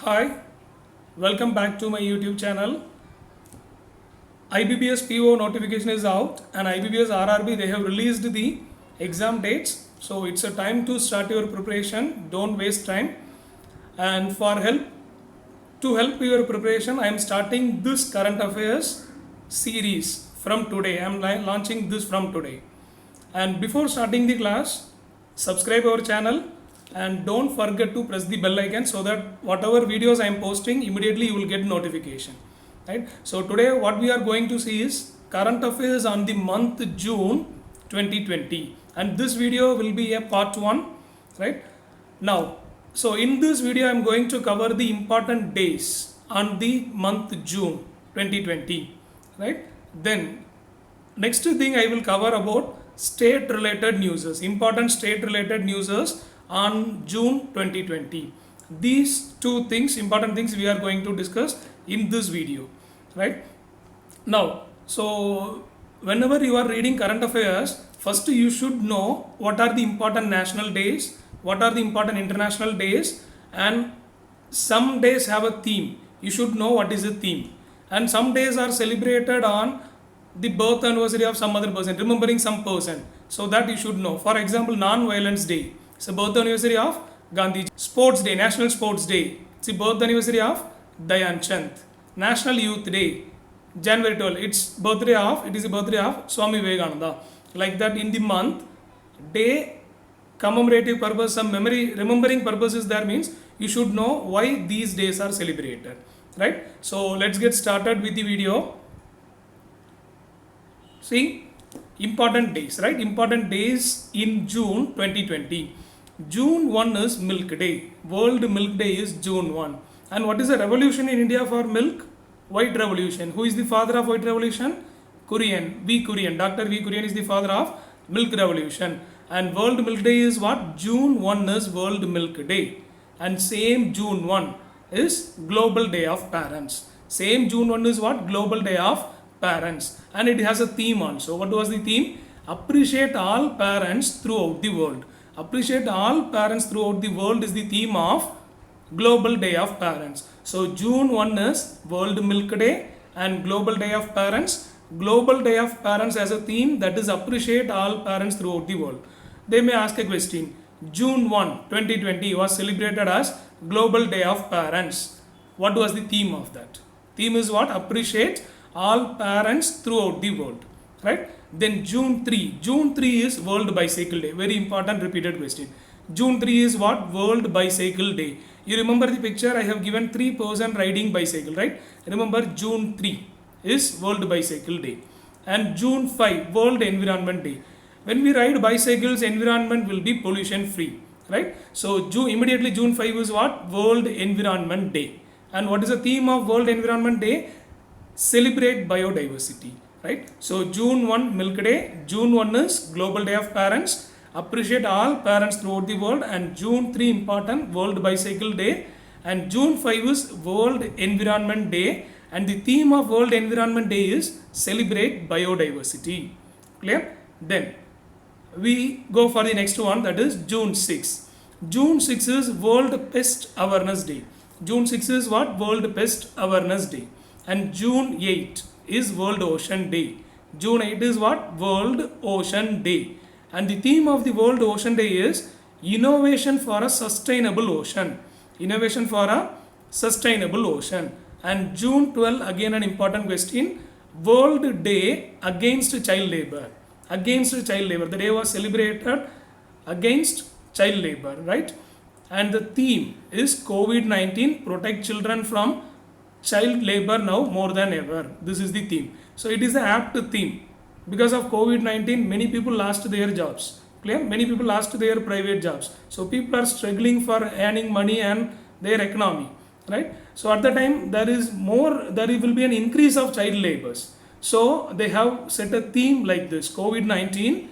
Hi, welcome back to my YouTube channel. IBPS PO notification is out and IBPS RRB they have released the exam dates. So it's a time to start your preparation. Don't waste time. And to help your preparation, I am starting this current affairs series from today. I am launching this from today. And before starting the class, subscribe our channel and don't forget to press the bell icon so that whatever videos I am posting, immediately you will get notification. Right? So today what we are going to see is current affairs on the month June 2020, and this video will be a part 1. Right? Now, so in this video I am going to cover the important days on the month June 2020. Right? Then next thing I will cover about state related news, important state related news on June 2020. These two things, important things we are going to discuss in this video. Right? Now, so whenever you are reading current affairs, first you should know what are the important national days, what are the important international days, and some days have a theme. You should know what is the theme. And some days are celebrated on the birth anniversary of some other person, remembering some person. So that you should know. For example, non-violence day. It's the birth anniversary of Gandhi. Sports day, National Sports Day. It's the birth anniversary of Dhyan Chand. National Youth Day, January 12. It is the birthday of Swami Vivekananda. Like that, in the month, day, commemorative purpose, some memory, remembering purposes there means you should know why these days are celebrated. Right? So let's get started with the video. See, important days, right? Important days in June 2020. June 1 is Milk Day. World Milk Day is June 1. And what is the revolution in India for milk? White Revolution. Who is the father of White Revolution? Kurian. V. Kurian. Dr. V. Kurian is the father of Milk Revolution. And World Milk Day is what? June 1 is World Milk Day. And same June 1 is Global Day of Parents. Same June 1 is what? Global Day of Parents. And it has a theme also. What was the theme? Appreciate all parents throughout the world. Appreciate all parents throughout the world is the theme of Global Day of Parents. So June 1 is World Milk Day and Global Day of Parents. Global Day of Parents as a theme, that is appreciate all parents throughout the world. They may ask a question. June 1, 2020 was celebrated as Global Day of Parents. What was the theme of that? Theme is what? Appreciate all parents throughout the world. Right? Then June 3. June 3 is World Bicycle Day. Very important repeated question. June 3 is what? World Bicycle Day. You remember the picture? I have given 3 person riding bicycle, right? Remember June 3 is World Bicycle Day. And June 5, World Environment Day. When we ride bicycles, environment will be pollution free, right? So immediately June 5 is what? World Environment Day. And what is the theme of World Environment Day? Celebrate biodiversity, right? So June 1 Milk Day, June 1 is Global Day of Parents. Appreciate all parents throughout the world. And June 3 important World Bicycle Day. And June 5 is World Environment Day. And the theme of World Environment Day is Celebrate Biodiversity. Clear? Then we go for the next one, that is June 6. June 6 is World Pest Awareness Day. June 6 is what? World Pest Awareness Day. And June 8 is World Ocean Day. June 8 is what? World Ocean Day. And the theme of the World Ocean Day is Innovation for a Sustainable Ocean. Innovation for a Sustainable Ocean. And June 12, again an important question, World Day Against Child Labor. Against child labor. The day was celebrated against child labor, right? And the theme is COVID-19, protect children from child labor now more than ever. This is the theme. So it is an apt theme. Because of COVID-19, many people lost their jobs. Clear? Many people lost their private jobs. So people are struggling for earning money and their economy, right? So at the time there will be an increase of child labors. So they have set a theme like this: COVID-19,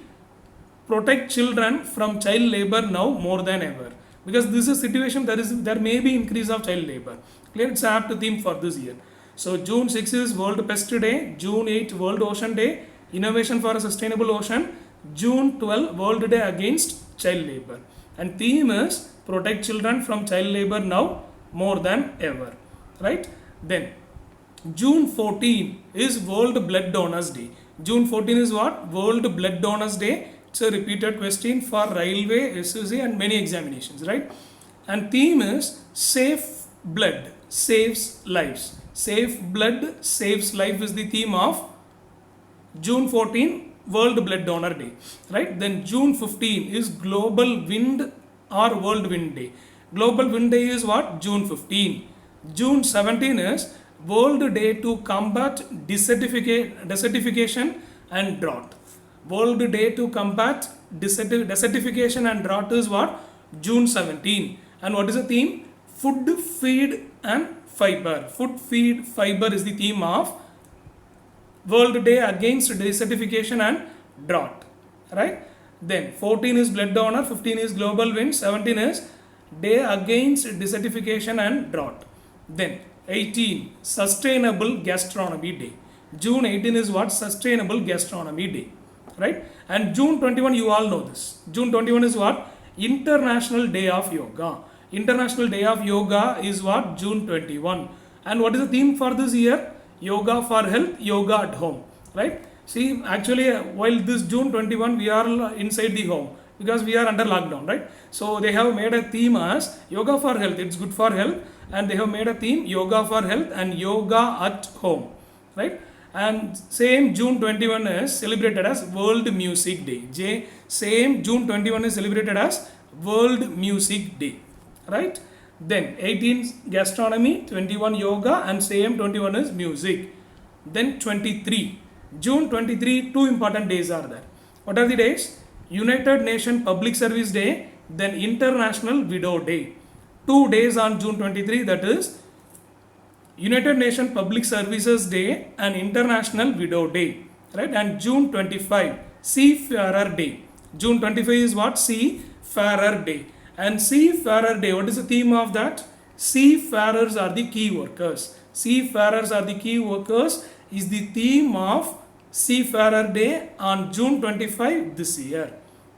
protect children from child labor now more than ever. Because this is a situation there may be increase of child labor. Clear? It's an apt theme for this year. So June 6 is World Pest Day, June 8 World Ocean Day, Innovation for a Sustainable Ocean, June 12 World Day Against Child Labor. And theme is protect children from child labor now more than ever, right? Then June 14 is World Blood Donors Day. June 14 is what? World Blood Donors Day. It's a repeated question for railway, SSC and many examinations, right? And theme is Safe Blood Saves Lives. Safe Blood Saves Life is the theme of June 14 World Blood Donor Day, right? Then June 15 is Global Wind or World Wind Day. Global Wind Day is what? June 15. June 17 is World Day to combat desertification and drought. World Day to combat desertification and drought is what? June 17. And what is the theme? Food, feed and fiber. Food, feed, fiber is the theme of World Day against desertification and drought, right? Then 14 is blood donor, 15 is global wind, 17 is day against desertification and drought. Then 18 sustainable gastronomy day. June 18 is what? Sustainable gastronomy day, right? And June 21, you all know this. June 21 is what? International Day of Yoga. International Day of Yoga is what? June 21. And what is the theme for this year? Yoga for health, yoga at home, right? See, actually, while this June 21, we are inside the home because we are under lockdown, right? So they have made a theme as yoga for health. It's good for health, and they have made a theme yoga for health and yoga at home, right? And same June 21 is celebrated as World Music Day. Same June 21 is celebrated as World Music Day, right? Then 18 gastronomy, 21 yoga, and same 21 is music. Then 23, June 23, two important days are there. What are the days? United Nations Public Service Day, then International Widow Day. 2 days on June 23, that is United Nations Public Services Day and International Widow Day, right? And June 25, Seafarer Day. June 25 is what? Seafarer Day. And Seafarer Day, what is the theme of that? Seafarers are the key workers. Seafarers are the key workers is the theme of Seafarer Day on June 25 this year,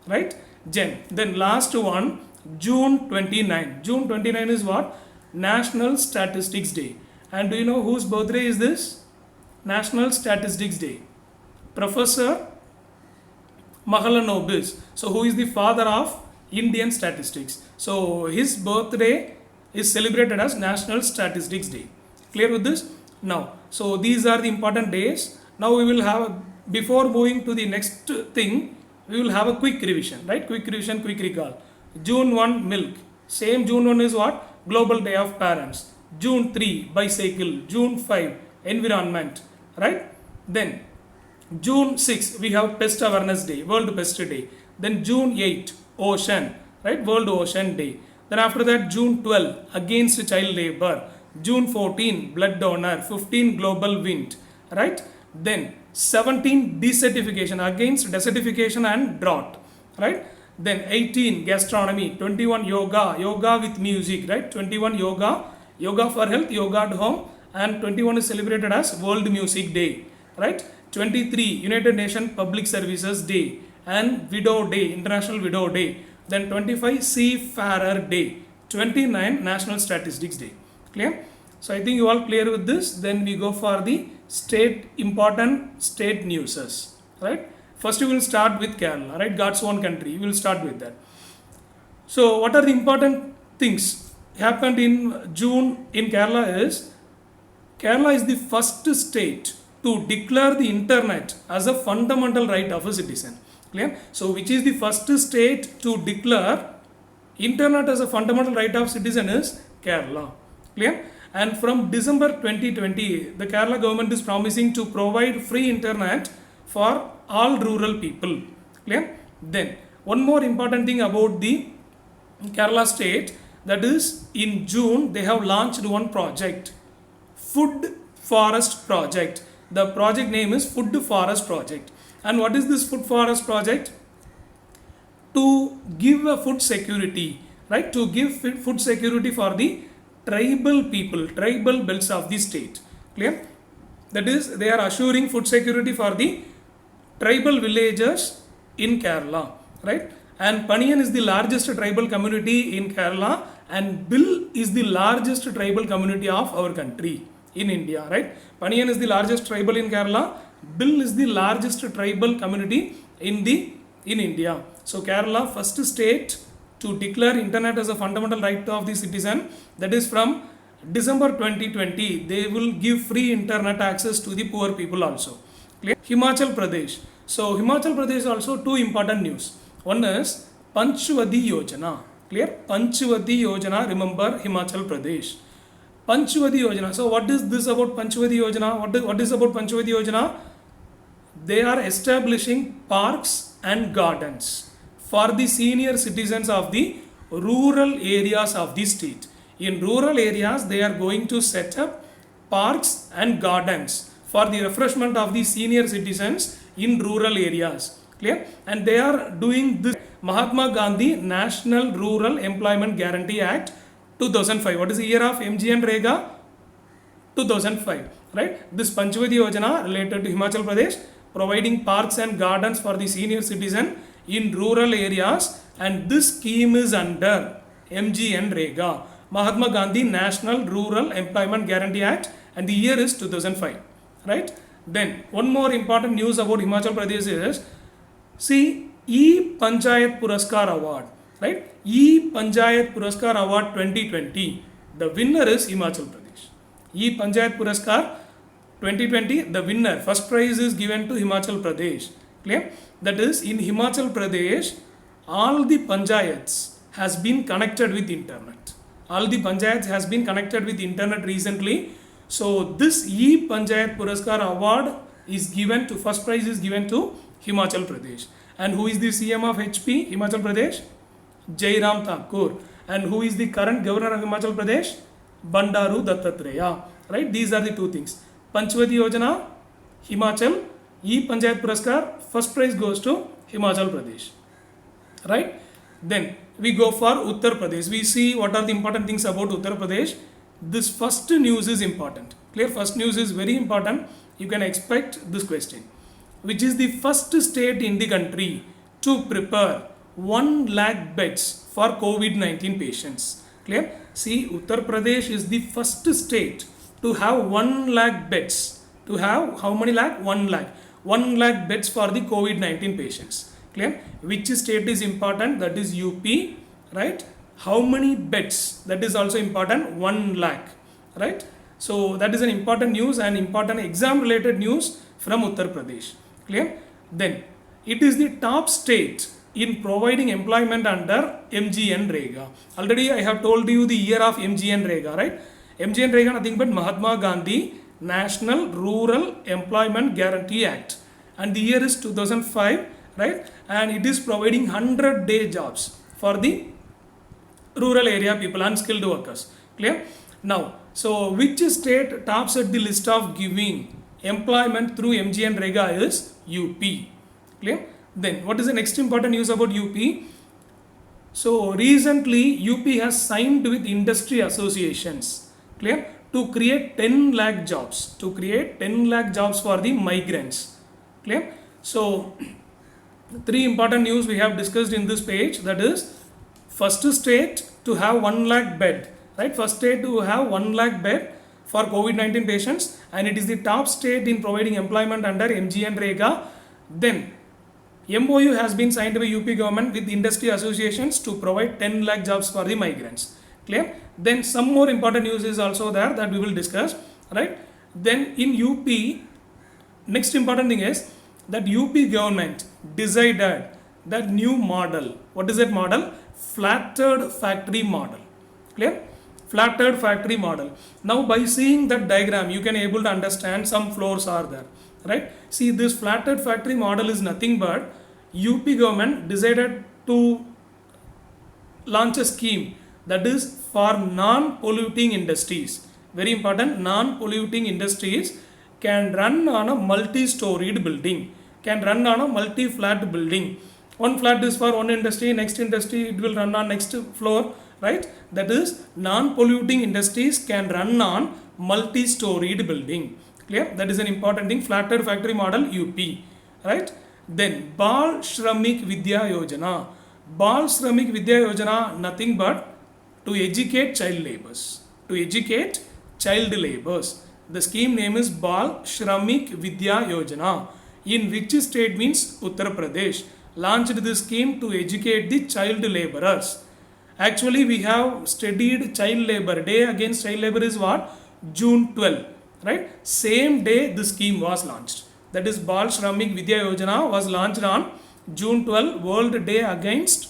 right? Then last one, June 29. June 29 is what? National Statistics Day. And do you know whose birthday is this? National Statistics Day. Professor Mahalanobis. So who is the father of Indian statistics? So his birthday is celebrated as National Statistics Day. Clear with this? Now, so these are the important days. Now we will have, before moving to the next thing, we will have a quick revision, right? Quick revision, quick recall. June 1, milk. Same June 1 is what? Global Day of Parents. June 3, bicycle. June 5, environment, right? Then June 6, we have Pest Awareness Day, World Pest Day. Then June 8, ocean, right? World Ocean Day. Then after that, June 12, against child labor. June 14, blood donor. 15, global wind, right? Then 17, desertification, against desertification and drought, right? Then 18, gastronomy. 21, yoga, yoga with music, right? 21, yoga, yoga for health, yoga at home. And 21 is celebrated as World Music Day, right? 23, United Nations Public Services Day and Widow Day, International Widow Day. Then 25, Seafarer Day. 29, National Statistics Day. Clear? So I think you all clear with this. Then we go for the important state newses, right? First we will start with Kerala, right? God's own country. We will start with that. So what are the important things happened in June in Kerala is the first state to declare the internet as a fundamental right of a citizen. Clear? So which is the first state to declare internet as a fundamental right of citizen is Kerala. Clear? And from December 2020, the Kerala government is promising to provide free internet for all rural people. Clear? Then one more important thing about the Kerala state, that is in June they have launched one project, Food Forest Project. The project name is Food Forest Project. And what is this Food Forest Project? To give a food security, right? To give food security for the tribal people, tribal belts of the state. Clear? That is, they are assuring food security for the tribal villagers in Kerala, right? And Paniyan is the largest tribal community in Kerala, and Bill is the largest tribal community of our country in India, right? Paniyan is the largest tribal in Kerala. Bill is the largest tribal community in India. So Kerala, first state to declare internet as a fundamental right of the citizen. That is from December 2020. They will give free internet access to the poor people also. Clear? Himachal Pradesh. So Himachal Pradesh also two important news. One is Panchvati Yojana. Clear? Panchvati Yojana. Remember Himachal Pradesh. Panchvati Yojana. So what is this about Panchvati Yojana? What is about Panchvati Yojana? They are establishing parks and gardens for the senior citizens of the rural areas of the state. In rural areas, they are going to set up parks and gardens for the refreshment of the senior citizens in rural areas. Clear? And they are doing this Mahatma Gandhi National Rural Employment Guarantee Act 2005. What is the year of MGNREGA? 2005. Right? This Panchvati Yojana related to Himachal Pradesh, providing parks and gardens for the senior citizen in rural areas, and this scheme is under MGNREGA, Mahatma Gandhi National Rural Employment Guarantee Act, and the year is 2005. Right? Then one more important news about Himachal Pradesh is, see, E-Panchayat Puraskar Award, right? E-Panchayat Puraskar Award 2020. The winner is Himachal Pradesh. E-Panchayat Puraskar 2020, the winner, first prize is given to Himachal Pradesh. Clear? That is, in Himachal Pradesh, all the panchayats has been connected with internet. All the panchayats has been connected with internet recently. So this E-Panchayat Puraskar Award is given to, first prize is given to Himachal Pradesh. And who is the CM of HP, Himachal Pradesh? Jairam Thakur. And who is the current governor of Himachal Pradesh? Bandaru Dattatreya. Right? These are the two things. Panchvati Yojana, Himachal, E-Panchayat Puraskar, first prize goes to Himachal Pradesh. Right? Then we go for Uttar Pradesh. We see what are the important things about Uttar Pradesh. This first news is important. Clear? First news is very important. You can expect this question. Which is the first state in the country to prepare 1 lakh beds for COVID-19 patients? Clear? See, Uttar Pradesh is the first state to have 1 lakh beds. To have how many lakh? 1 lakh. 1 lakh beds for the COVID-19 patients. Clear? Which state is important? That is UP. Right? How many beds? That is also important. 1 lakh. Right? So that is an important news and important exam related news from Uttar Pradesh. Clear? Then it is the top state in providing employment under MGNREGA. Already I have told you the year of MGNREGA, right? MGNREGA nothing but Mahatma Gandhi National Rural Employment Guarantee Act, and the year is 2005, right? And it is providing 100-day jobs for the rural area people, unskilled workers. Clear? Now, so which state tops at the list of giving employment through MGNREGA is UP. Clear? Then what is the next important news about UP? So recently UP has signed with industry associations, clear, to create 10 lakh jobs, for the migrants. Clear? So three important news we have discussed in this page. That is, first state to have 1 lakh bed, right? First state to have 1 lakh bed for COVID-19 patients, and it is the top state in providing employment under MGNREGA. Then MOU has been signed by UP government with industry associations to provide 10 lakh jobs for the migrants. Clear? Then some more important news is also there that we will discuss, right? Then in UP, next important thing is that UP government decided that new model. What is that model? Flattered factory model. Clear? Flattered factory model. Now by seeing that diagram, you can able to understand some floors are there, right? See, this flattered factory model is nothing but UP government decided to launch a scheme that is for non-polluting industries. Very important, non-polluting industries can run on a multi-storied building, can run on a multi-flat building. One flat is for one industry, next industry it will run on next floor, right? That is, non-polluting industries can run on multi-storied building. Clear? That is an important thing. Flattered factory model UP, right? Then Bal Shramik Vidya Yojana. Bal Shramik Vidya Yojana, nothing but to educate child laborers. To educate child laborers. The scheme name is Bal Shramik Vidya Yojana. In which state means Uttar Pradesh launched this scheme to educate the child laborers. Actually, we have studied child labor. Day against child labor is what? June 12. Right? Same day the scheme was launched. That is Bal Shramik Vidya Yojana was launched on June 12, World Day Against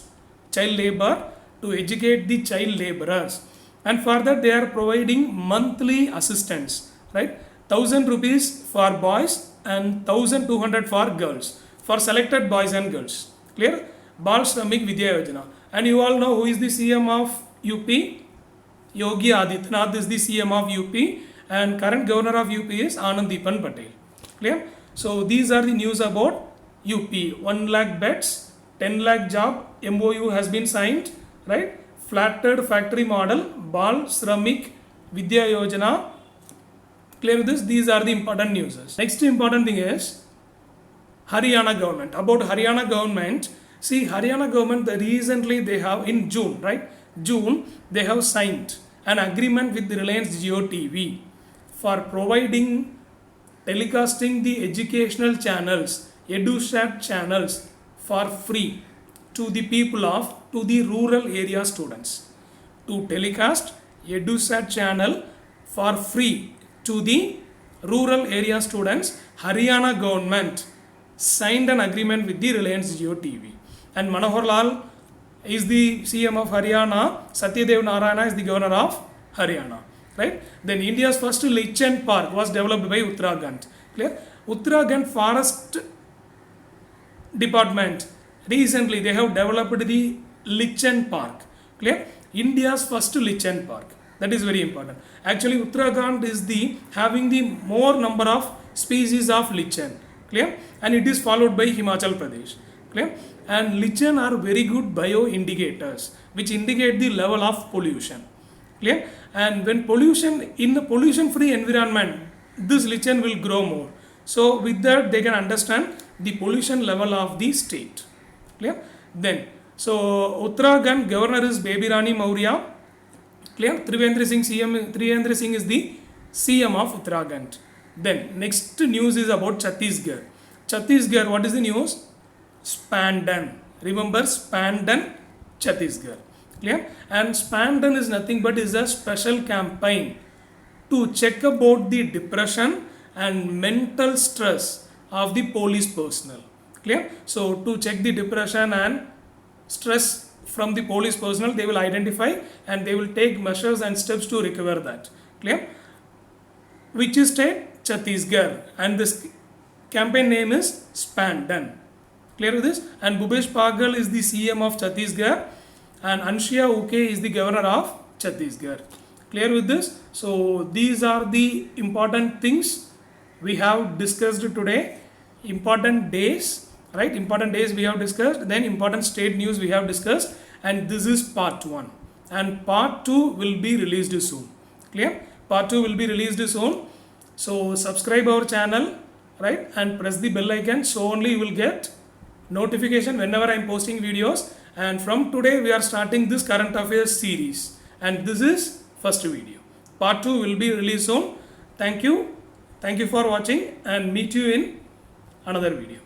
Child Labor, to educate the child laborers. And for that they are providing monthly assistance, right? 1,000 rupees for boys and 1,200 for girls, for selected boys and girls. Clear? Bal Shramik Vidya Yojana. And you all know who is the CM of UP? Yogi Adityanath is the CM of UP, and current governor of UP is Anandipan Patel. Clear? So these are the news about UP. 1 lakh beds, 10 lakh job, MOU has been signed, right? Flattered factory model, Bal Shramik Vidya Yojana. Clear with this? These are the important news. Next important thing is Haryana government. About Haryana government, see, Haryana government, recently they have in June, right? June, they have signed an agreement with the Reliance Jio TV for providing telecasting the educational channels, EduSat channels, for free to the people of, to the rural area students. To telecast EduSat channel for free to the rural area students, Haryana government signed an agreement with the Reliance Jio TV. And Manohar Lal is the CM of Haryana, Satyadev Narayana is the governor of Haryana. Right? Then India's first lichen park was developed by Uttarakhand. Clear? Uttarakhand Forest Department, recently they have developed the lichen park. Clear? India's first lichen park. That is very important. Actually, Uttarakhand is the having the more number of species of lichen. Clear? And it is followed by Himachal Pradesh. Clear? And lichen are very good bio-indicators which indicate the level of pollution. Clear? And when pollution, in the pollution-free environment, this lichen will grow more. So with that they can understand the pollution level of the state. Clear? Then, so Uttarakhand governor is Baby Rani Maurya. Clear? Trivendra Singh is the CM of Uttarakhand. Then next news is about Chhattisgarh. Chhattisgarh, what is the news? Spandan. Remember Spandan, Chhattisgarh. Clear? And Spandan is nothing but is a special campaign to check about the depression and mental stress of the police personnel. Clear? So to check the depression and stress from the police personnel, they will identify and they will take measures and steps to recover that. Clear? Which is state? Chhattisgarh. And this campaign name is Spandan. Clear with this? And Bhupesh Pagal is the CM of Chhattisgarh, and Anshiya Uke is the governor of Chhattisgarh. Clear with this? So these are the important things we have discussed today. Important days, right? Important days we have discussed, then important state news we have discussed, and this is part 1. And part 2 will be released soon. Clear? Part 2 will be released soon. So subscribe our channel, right? And press the bell icon, so only you will get notification whenever I am posting videos. And from today we are starting this current affairs series, and this is first video. Part 2 will be released soon. Thank you for watching, and meet you in another video.